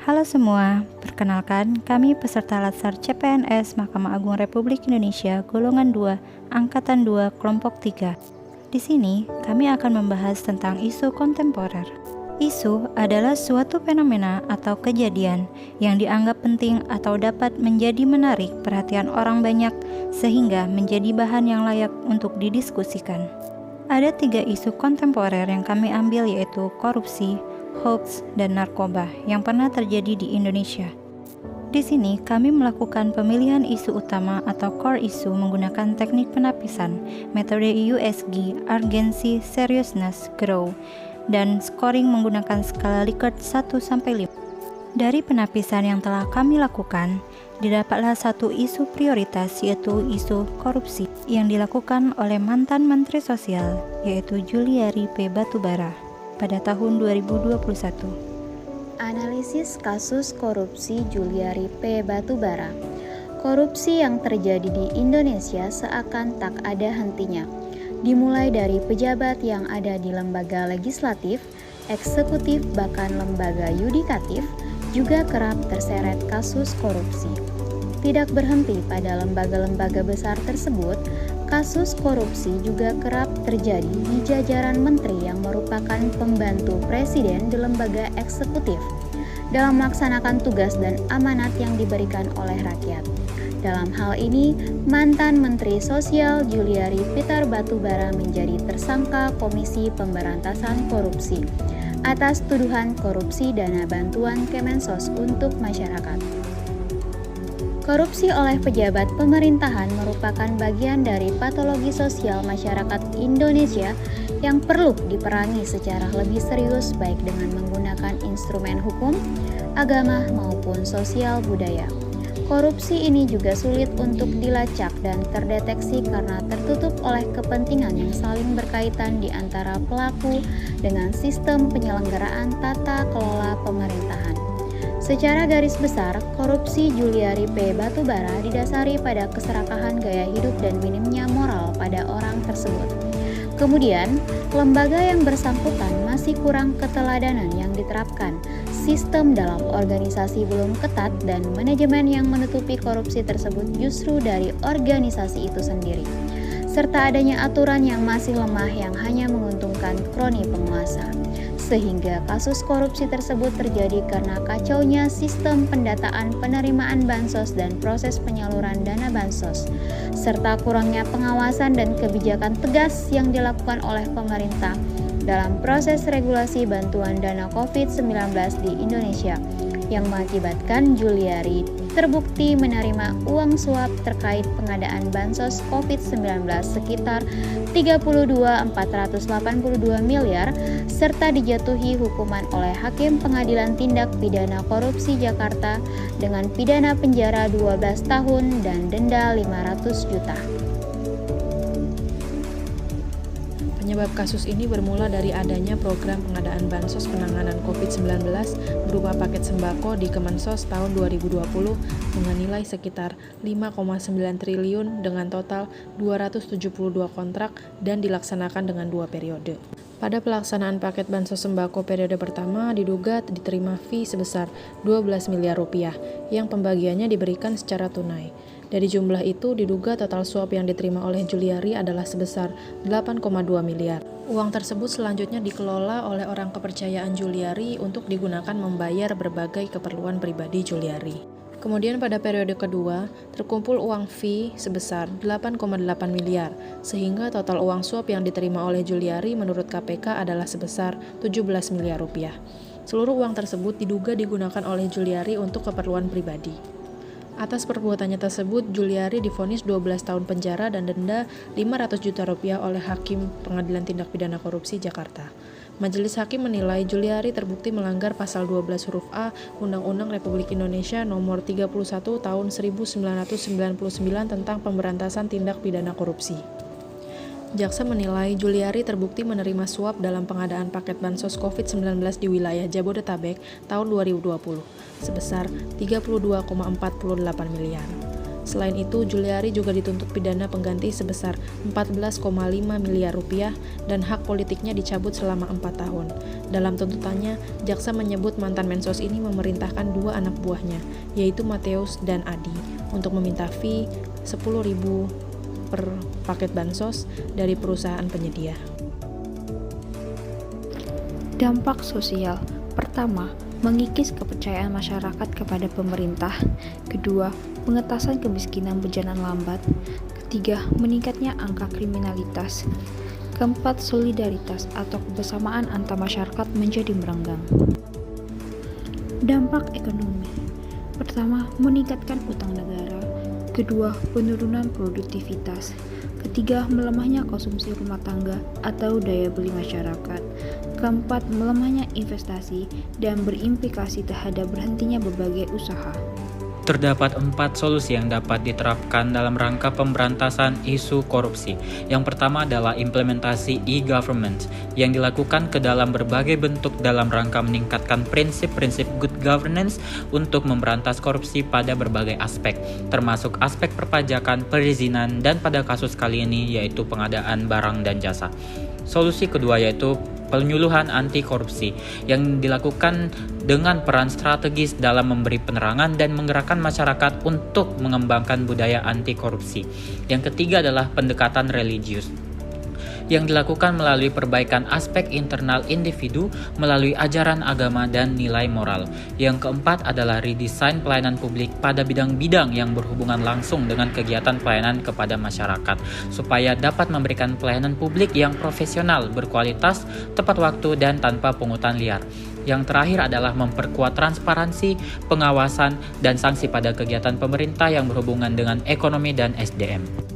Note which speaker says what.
Speaker 1: Halo semua, perkenalkan kami peserta Latsar CPNS Mahkamah Agung Republik Indonesia Golongan 2, Angkatan 2, Kelompok 3. Di sini, kami akan membahas tentang isu kontemporer. Isu adalah suatu fenomena atau kejadian yang dianggap penting atau dapat menjadi menarik perhatian orang banyak sehingga menjadi bahan yang layak untuk didiskusikan. Ada 3 isu kontemporer yang kami ambil yaitu korupsi, hoax, dan narkoba yang pernah terjadi di Indonesia. Di sini kami melakukan pemilihan isu utama atau core issue menggunakan teknik penapisan, metode USG, urgency, seriousness, grow, dan scoring menggunakan skala Likert 1-5. Dari penapisan yang telah kami lakukan, didapatlah satu isu prioritas yaitu isu korupsi yang dilakukan oleh mantan Menteri Sosial yaitu Juliari P. Batubara pada tahun 2021.
Speaker 2: Analisis kasus korupsi Juliari P. Batubara. Korupsi yang terjadi di Indonesia seakan tak ada hentinya. Dimulai dari pejabat yang ada di lembaga legislatif, eksekutif, bahkan lembaga yudikatif, juga kerap terseret kasus korupsi. Tidak berhenti pada lembaga-lembaga besar tersebut, kasus korupsi juga kerap terjadi di jajaran menteri yang merupakan pembantu presiden di lembaga eksekutif dalam melaksanakan tugas dan amanat yang diberikan oleh rakyat. Dalam hal ini, mantan Menteri Sosial Juliari Peter Batubara menjadi tersangka Komisi Pemberantasan Korupsi atas tuduhan korupsi dana bantuan Kemensos untuk masyarakat. Korupsi oleh pejabat pemerintahan merupakan bagian dari patologi sosial masyarakat Indonesia yang perlu diperangi secara lebih serius baik dengan menggunakan instrumen hukum, agama, maupun sosial budaya. Korupsi ini juga sulit untuk dilacak dan terdeteksi karena tertutup oleh kepentingan yang saling berkaitan di antara pelaku dengan sistem penyelenggaraan tata kelola pemerintahan. Secara garis besar, korupsi Juliari P. Batubara didasari pada keserakahan gaya hidup dan minimnya moral pada orang tersebut. Kemudian, lembaga yang bersangkutan masih kurang keteladanan yang diterapkan, sistem dalam organisasi belum ketat, dan manajemen yang menutupi korupsi tersebut justru dari organisasi itu sendiri, serta adanya aturan yang masih lemah yang hanya menguntungkan kroni penguasa. Sehingga kasus korupsi tersebut terjadi karena kacaunya sistem pendataan penerimaan bansos dan proses penyaluran dana bansos, serta kurangnya pengawasan dan kebijakan tegas yang dilakukan oleh pemerintah dalam proses regulasi bantuan dana COVID-19 di Indonesia, yang mengakibatkan Juliari terbukti menerima uang suap terkait pengadaan bansos COVID-19 sekitar 32.482 miliar serta dijatuhi hukuman oleh Hakim Pengadilan Tindak Pidana Korupsi Jakarta dengan pidana penjara 12 tahun dan denda 500 juta.
Speaker 3: Penyebab kasus ini bermula dari adanya program pengadaan bansos penanganan COVID-19 berupa paket sembako di Kemensos tahun 2020 dengan nilai sekitar 5,9 triliun dengan total 272 kontrak dan dilaksanakan dengan 2 periode. Pada pelaksanaan paket bansos sembako periode pertama diduga diterima fee sebesar 12 miliar rupiah yang pembagiannya diberikan secara tunai. Dari jumlah itu diduga total suap yang diterima oleh Juliari adalah sebesar 8,2 miliar. Uang tersebut selanjutnya dikelola oleh orang kepercayaan Juliari untuk digunakan membayar berbagai keperluan pribadi Juliari. Kemudian pada periode kedua, terkumpul uang fee sebesar 8,8 miliar, sehingga total uang suap yang diterima oleh Juliari menurut KPK adalah sebesar 17 miliar rupiah. Seluruh uang tersebut diduga digunakan oleh Juliari untuk keperluan pribadi. Atas perbuatannya tersebut, Juliari divonis 12 tahun penjara dan denda 500 juta rupiah oleh Hakim Pengadilan Tindak Pidana Korupsi Jakarta. Majelis Hakim menilai Juliari terbukti melanggar pasal 12 huruf A Undang-Undang Republik Indonesia Nomor 31 Tahun 1999 tentang Pemberantasan Tindak Pidana Korupsi. Jaksa menilai Juliari terbukti menerima suap dalam pengadaan paket bansos COVID-19 di wilayah Jabodetabek tahun 2020 sebesar 32,48 miliar. Selain itu, Juliari juga dituntut pidana pengganti sebesar 14,5 miliar rupiah dan hak politiknya dicabut selama 4 tahun. Dalam tuntutannya, jaksa menyebut mantan Mensos ini memerintahkan 2 anak buahnya, yaitu Mateus dan Adi, untuk meminta fee 10.000 per paket bansos dari perusahaan penyedia.
Speaker 4: Dampak sosial. Pertama, mengikis kepercayaan masyarakat kepada pemerintah. Kedua, pengentasan kemiskinan berjalan lambat. Ketiga, meningkatnya angka kriminalitas. Keempat, solidaritas atau kebersamaan antar masyarakat menjadi merenggang. Dampak ekonomi. Pertama, meningkatkan utang negara. Kedua, penurunan produktivitas. Ketiga, melemahnya konsumsi rumah tangga atau daya beli masyarakat. Keempat, melemahnya investasi dan berimplikasi terhadap berhentinya berbagai usaha.
Speaker 5: Terdapat 4 solusi yang dapat diterapkan dalam rangka pemberantasan isu korupsi. Yang pertama adalah implementasi e-government yang dilakukan ke dalam berbagai bentuk dalam rangka meningkatkan prinsip-prinsip good governance untuk memberantas korupsi pada berbagai aspek, termasuk aspek perpajakan, perizinan, dan pada kasus kali ini yaitu pengadaan barang dan jasa. Solusi kedua yaitu penyuluhan anti korupsi yang dilakukan dengan peran strategis dalam memberi penerangan dan menggerakkan masyarakat untuk mengembangkan budaya anti korupsi. Yang ketiga adalah pendekatan religius yang dilakukan melalui perbaikan aspek internal individu melalui ajaran agama dan nilai moral. Yang keempat adalah redesign pelayanan publik pada bidang-bidang yang berhubungan langsung dengan kegiatan pelayanan kepada masyarakat, supaya dapat memberikan pelayanan publik yang profesional, berkualitas, tepat waktu, dan tanpa pungutan liar. Yang terakhir adalah memperkuat transparansi, pengawasan, dan sanksi pada kegiatan pemerintah yang berhubungan dengan ekonomi dan SDM.